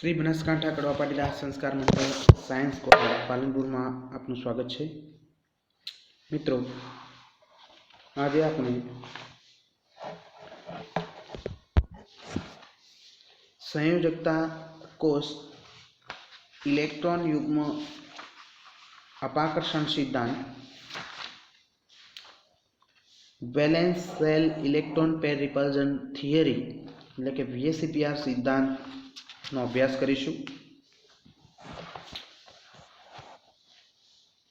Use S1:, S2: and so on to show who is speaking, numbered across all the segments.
S1: श्री बनासकांठा कड़वा पाटीदार संस्कार मंडल science college Palanpur में आपनु स्वागत है। मित्रों, आज आपने संयोजकता कोष इलेक्ट्रॉन युग्म अपाकर्षण सिद्धांत वेलेंस सेल इलेक्ट्रॉन पेर रिपल्जन थियरी એટલે કે VSEPR સિદ્ધાંતનો અભ્યાસ કરીશું।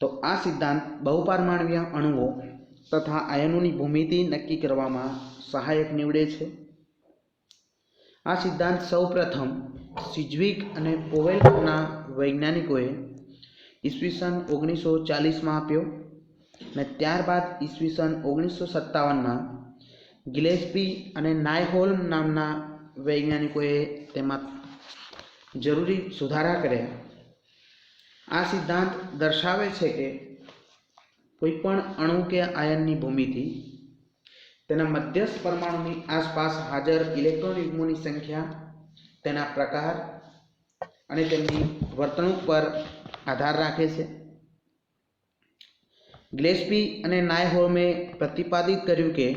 S1: તો આ સિદ્ધાંત બહુપરમાણુય અણુઓ તથા આયનોની ભૂમિતિ નક્કી કરવામાં સહાયક નીવડે છે। આ સિદ્ધાંત સૌપ્રથમ સિજ્વિક અને પોવેલ નામના વૈજ્ઞાનિકોએ ઈસવીસન 1940 માં આપ્યો અને ત્યારબાદ ઈસવીસન 1957 માં ગિલેસ્પી અને નાયહોલ્મ નામના વૈજ્ઞાનિકોએ તેમાં જરૂરી સુધારા કર્યા। આ સિદ્ધાંત દર્શાવે છે કે કોઈપણ અણુ કે આયનની ભૂમિતિ તેના મધ્યસ્થ પરમાણુની આસપાસ હાજર ઇલેક્ટ્રોન યુગ્મોની સંખ્યા, તેના પ્રકાર અને તેમની વર્તણૂક પર આધાર રાખે છે। ગિલેસ્પી અને નાયહોલ્મે પ્રતિપાદિત કર્યું કે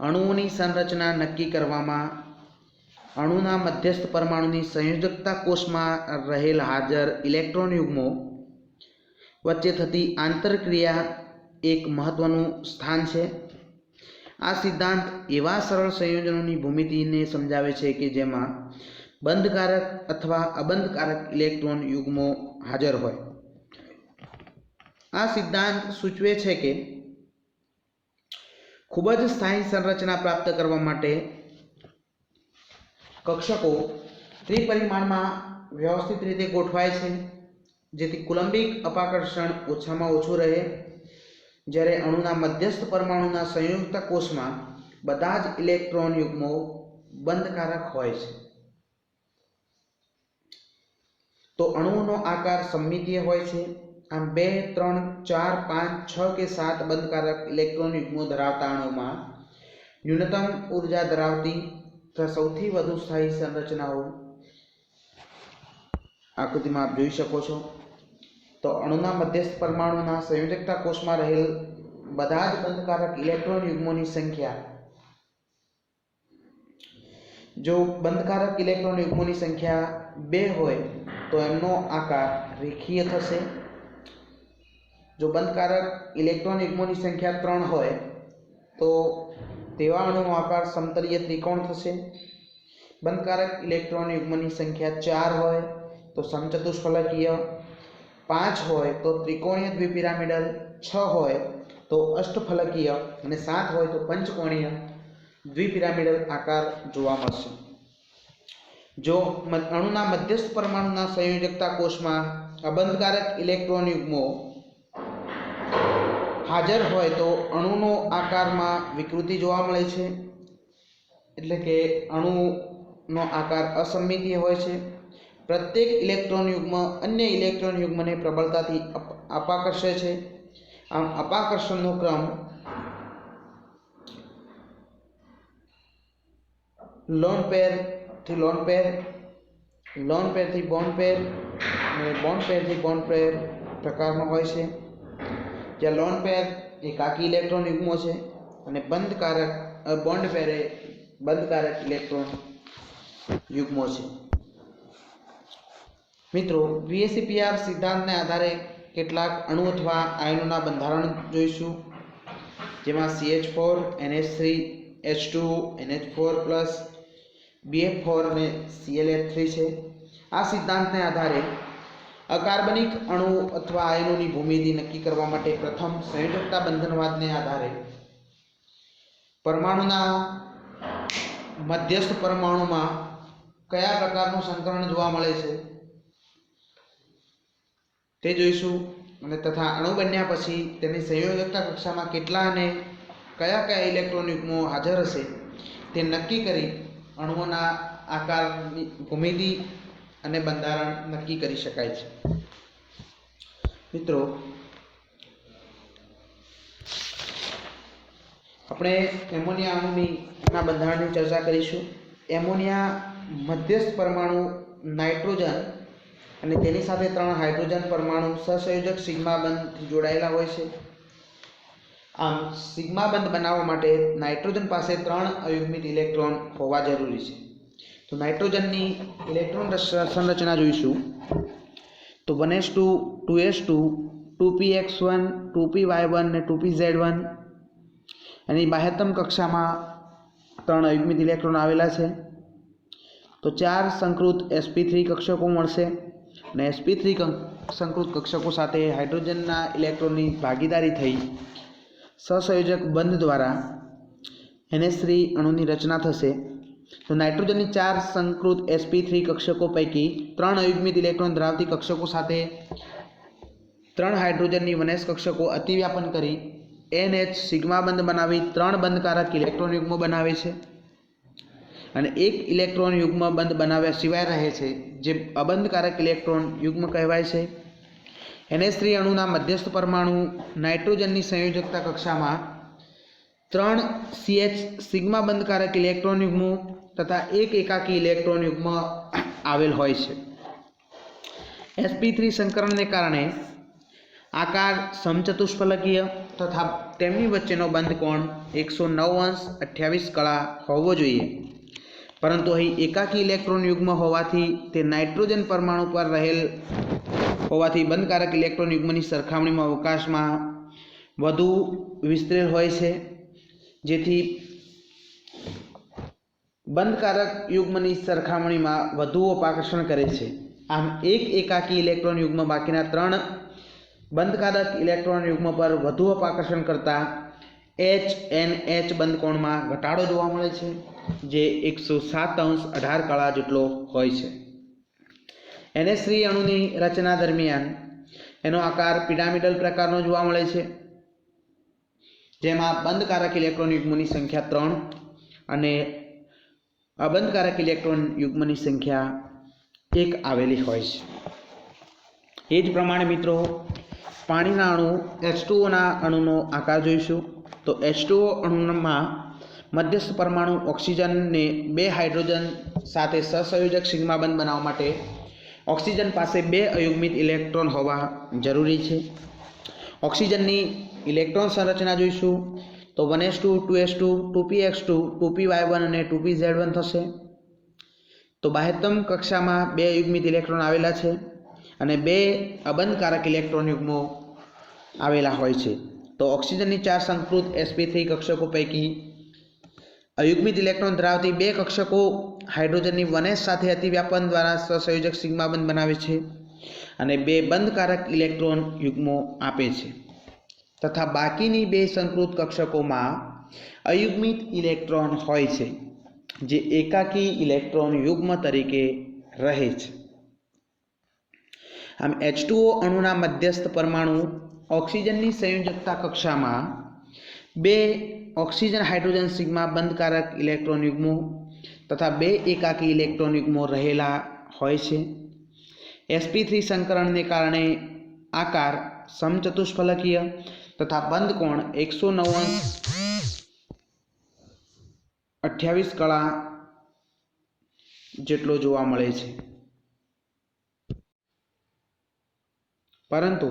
S1: અણુઓની સંરચના નક્કી કરવામાં અણુના મધ્યસ્થ પરમાણુની સંયોજકતા કોષમાં રહેલ હાજર ઇલેક્ટ્રોન યુગ્મો વચ્ચે થતી આંતરક્રિયા એક મહત્વનું સ્થાન છે। આ સિદ્ધાંત એવા સરળ સંયોજનોની ભૂમિતિને સમજાવે છે કે જેમાં બંધકારક અથવા અબંધકારક ઇલેક્ટ્રોન યુગ્મો હાજર હોય। આ સિદ્ધાંત સૂચવે છે કે खूब ज स्थायी संरचना प्राप्त करवा माटे कक्षको त्रिपरिमाण में व्यवस्थित रीते गोठवाय छे, जेथी कुलंबिक अपाकर्षण ओछामां ओछुं रहे, ज्यारे अणुना मध्यस्थ परमाणुना संयुक्त कोष में बधा ज इलेक्ट्रॉन युग्मो बंधकारक होय छे। तो अणुओनो आकार सममितीय होय छे। आम 2, 3, 4, 5, 6 के 7 बंधकारक इलेक्ट्रॉन युग्मों धरावता अणु में न्यूनतम ऊर्जा धरावती तथा सौथी वधु स्थायी संरचनाओं आकृति में आप जोई शको छो। तो अणुना मध्यस्थ परमाणुना संयोजकता कोष में रहेल बधा ज बंधकारक इलेक्ट्रॉन युग्मों की संख्या, जो बंधकारक इलेक्ट्रॉन युग्मों की संख्या 2 होय तो एमनो आकार रेखीय थशे। जो बंधकारक इलेक्ट्रॉन युग्मों की संख्या 3 होय तो तेवा अणुनो आकार समतलीय त्रिकोण थशे। बंधकारक इलेक्ट्रॉन युग्मों की संख्या 4 होय तो समचतुष्फलकीय, 5 होय तो त्रिकोणीय द्विपिरामिडल, 6 होय तो अष्टफलकीय અને 7 होय तो पंचकोणीय द्विपिरामिडल आकार जोवा मळशे। जो अणुना मध्यस्थ परमाणुना संयोजकता कोष में अबंधकारक इलेक्ट्रॉन युग्मों हाजर होय तो अणुनो आकार में विकृति जोवा मळे छे, एटले के अणुनो आकार असममितीय होय छे। प्रत्येक इलेक्ट्रॉन युग्म अन्य इलेक्ट्रॉन युग्मने प्रबलताथी अपाकर्षे छे। आम अपाकर्षणनो क्रम लोन पेर थी लोन पेर, लोन पेर थी बॉन्ड पेर અને बॉन्ड पेर थी बॉन्ड पेर प्रकार में होय छे। ज्यां लोन पेर एक आकी इलेक्ट्रॉन युग्मो छे અને बंधकारक बॉन्ड पेर ए बंधकारक इलेक्ट्रॉन युग्मो छे। मित्रों, VSEPR सिद्धांतने आधारे કેટલાક અણુ અથવા આયનોના બંધારણ જોઈશું, જેમાં CH4, NH3, H2, NH4+, BF4 અને ClH3 છે। આ સિદ્ધાંતને આધારે અકાર્બનિક અણુ અથવા આયનોની ભૂમિતિ નક્કી કરવા માટે પ્રથમ સંયોજકતા બંધનવાદને આધારે પરમાણુના મધ્યસ્થ પરમાણુમાં કયા પ્રકારનું સંકરણ જોવા મળે છે તે જોઈશું, અને તથા અણુ બન્યા પછી તેની સંયોજકતા કક્ષામાં કેટલા અને કયા કયા ઇલેક્ટ્રોન યુગ્મો હાજર હશે તે નક્કી કરી અણુઓના આકારની ભૂમિતિ અને બંધારણ નક્કી કરી શકાય છે। મિત્રો, આપણે એમોનિયા અણુની બંધારણની ચર્ચા કરીશું। એમોનિયા મધ્યસ્થ પરમાણુ નાઇટ્રોજન અને તેની સાથે 3 હાઇડ્રોજન પરમાણુ સહસંયોજક સિગ્મા બંધથી જોડાયેલા હોય છે. આમ સિગ્મા બંધ બનાવવા માટે નાઇટ્રોજન પાસે 3 અયુગ્મિત ઇલેક્ટ્રોન હોવા જરૂરી છે. તો નાઇટ્રોજનની ઇલેક્ટ્રોન સંરચના જોઈશું. તો 1s2 2s2 2px1 2py1 અને 2pz1 એની બાહ્યતમ કક્ષામાં 3 અયુગ્મિત ઇલેક્ટ્રોન આવેલા છે. તો 4 સંકૃત sp3 કક્ષકો મળશે અને sp3 સંકૃત કક્ષકો સાથે હાઇડ્રોજનના ઇલેક્ટ્રોનની ભાગીદારી થઈ સહસંયોજક બંધ દ્વારા NH3 અણુની રચના થશે. તો નાઇટ્રોજનની 4 સંકૃત sp3 કક્ષકો પૈકી 3 અયુગ્મિત ઇલેક્ટ્રોન ધરાવતી કક્ષકો સાથે 3 હાઇડ્રોજનની 1s કક્ષકો અતિવ્યાપન કરી NH સિગ્મા બંધ બનાવી 3 બંધકારક ઇલેક્ટ્રોન યુગ્મ બનાવે છે અને એક ઇલેક્ટ્રોન યુગ્મ બંધ બનાવ્યા સિવાય રહે છે, જે અબંધકારક ઇલેક્ટ્રોન યુગ્મ કહેવાય છે. NH3 અણુના મધ્યસ્થ પરમાણુ નાઇટ્રોજનની સંયોજકતા કક્ષામાં 3 CH સિગ્મા બંધકારક ઇલેક્ટ્રોન યુગ્મો તથા એક એકાકી ઇલેક્ટ્રોન યુગ્મ આવેલ હોય છે. sp3 સંકરણને કારણે આકાર સમચતુષ્ફલકીય તથા તેમની વચ્ચેનો બંધ કોણ 109°28 કળા હોવો જોઈએ, પરંતુ અહીં એકાકી ઇલેક્ટ્રોન યુગ્મ હોવાથી તે નાઇટ્રોજન પરમાણુ પર રહેલ હોવાથી બંધકારક ઇલેક્ટ્રોન યુગ્મની સરખામણીમાં અવકાશમાં વધુ વિસ્તરેલ હોય છે, જેથી બંધકારક યુગ્મની સરખામણીમાં વધુ અપાકર્ષણ કરે છે. આમ એક એકાકી ઇલેક્ટ્રોન યુગ્મ બાકીના 3 બંધકારક ઇલેક્ટ્રોન યુગ્મ પર વધુ અપાકર્ષણ કરતા HNH બંધકોણમાં ઘટાડો જોવા મળે છે, જે 107°18 કળા જેટલો હોય છે. NH3 અણુની રચના દરમિયાન એનો આકાર પિરામિડલ પ્રકારનો જોવા મળે છે, જેમાં બંધકારક ઇલેક્ટ્રોન યુગ્મની સંખ્યા 3 અને અબંધકારક ઇલેક્ટ્રોન યુગ્મની સંખ્યા 1 આવેલી હોય છે. એ જ પ્રમાણે મિત્રો પાણીના અણુ H2O અણુનો આકાર જોઈશું. તો H2O અણુમાં મધ્યસ્થ પરમાણુ ઓક્સિજનને 2 હાઇડ્રોજન સાથે સહસંયોજક સિગ્મા બંધ બનાવવા માટે ઓક્સિજન પાસે 2 અયુગ્મિત ઇલેક્ટ્રોન હોવા જરૂરી છે. ઓક્સિજનની ઇલેક્ટ્રોન સંરચના જોઈશું. તો 1s2 2s2 2px2 2py1 અને 2pz1 થશે. તો બાહ્યતમ કક્ષામાં 2 અયુગ્મિત ઇલેક્ટ્રોન આવેલા છે અને 2 અબંધકારક ઇલેક્ટ્રોન યુગ્મો આવેલા હોય છે. તો ઓક્સિજનની 4 સંકૃત sp3 કક્ષકો પૈકી અયુગ્મિત ઇલેક્ટ્રોન ધરાવતી 2 કક્ષકો હાઇડ્રોજનની 1s સાથે અતિવ્યાપન દ્વારા સહસંયોજક સિગ્મા બંધ બનાવે છે અને 2 બંધકારક ઇલેક્ટ્રોન યુગ્મો આપે છે, તથા બાકીની 2 સંકૃત કક્ષકોમાં અયુગ્મિત ઇલેક્ટ્રોન હોય છે, જે એકાકી ઇલેક્ટ્રોન યુગ્મ તરીકે રહે છે. આમ H2O અણુના મધ્યસ્થ પરમાણુ ઓક્સિજનની સંયોજકતા કક્ષામાં 2 ઓક્સિજન હાઇડ્રોજન સિગ્મા બંધકારક ઇલેક્ટ્રોન યુગ્મો તથા 2 એકાકી ઇલેક્ટ્રોન યુગ્મો રહેલા હોય છે. sp3 સંકરણને કારણે આકાર સમચતુષ્ફલકીય તથા બંધ કોણ 109°28 કળા જેટલો જોવા મળે છે. પરંતુ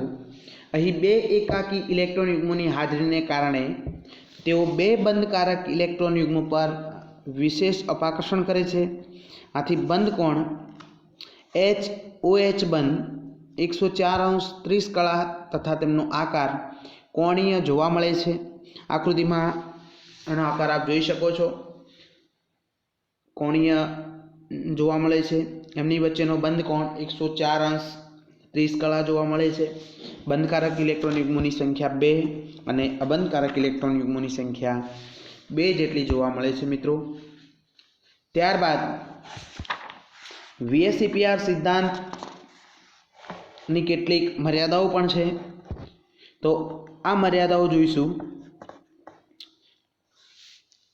S1: અહીં 2 એકાકી ઇલેક્ટ્રોન યુગ્મોની હાજરીને કારણે તેઓ 2 બંધકારક ઇલેક્ટ્રોન યુગ્મો પર વિશેષ અપાકર્ષણ કરે છે. આથી બંધ કોણ HOH બંધ 104°30 કળા તથા તેમનો આકાર કોણીય જોવા મળે છે. આકૃતિમાં એનો આકાર આપ જોઈ શકો છો, કોણીય જોવા મળે છે. એમની વચ્ચેનો બંધ કોણ 104°30 કળા જોવા મળે છે. બંધકારક ઇલેક્ટ્રોન યુગ્મોની સંખ્યા 2 અને અબંધકારક ઇલેક્ટ્રોન યુગ્મોની સંખ્યા 2 જેટલી જોવા મળે છે મિત્રો. ત્યારબાદ VSEPR સિદ્ધાંતની કેટલીક મર્યાદાઓ પણ છે. તો આ મર્યાદાઓ જોઈશું.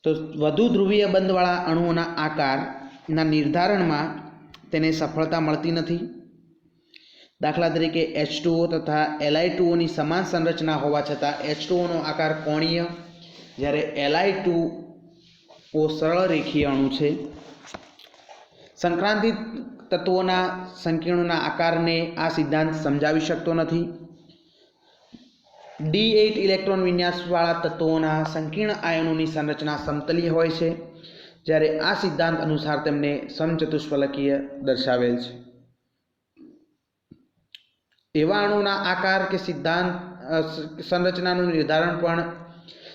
S1: તો વધુ ધ્રુવીય બંધવાળા અણુઓના આકારના નિર્ધારણમાં તેને સફળતા મળતી નથી. દાખલા તરીકે H2O તથા Li2Oની સમાન સંરચના હોવા છતાં H2Oનો આકાર કોણીય, જ્યારે Li2O સરળ રેખીય અણુ છે. સંક્રાંતિક તત્વોના સંકીર્ણોના આકારને આ સિદ્ધાંત સમજાવી શકતો નથી. D8 ઇલેક્ટ્રોન વિન્યાસવાળા તત્વોના સંકીર્ણ આયનોની સંરચના સમતલીય હોય છે, જ્યારે આ સિદ્ધાંત અનુસાર તેમને સમચતુષ્ફલકીય દર્શાવેલ છે. એવા અણુના આકાર કે સિદ્ધાંત સંરચનાનું નિર્ધારણ પણ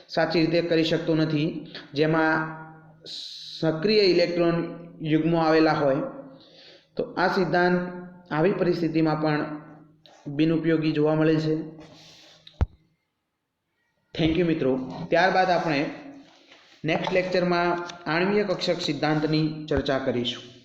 S1: સાચી રીતે કરી શકતો નથી જેમાં સક્રિય ઇલેક્ટ્રોન યુગ્મો આવેલા હોય. તો આ સિદ્ધાંત આવી પરિસ્થિતિમાં પણ બિનઉપયોગી જોવા મળે છે. થેન્ક યુ મિત્રો. ત્યારબાદ આપણે નેક્સ્ટ લેક્ચરમાં આણ્વીય કક્ષક સિદ્ધાંતની ચર્ચા કરીશું.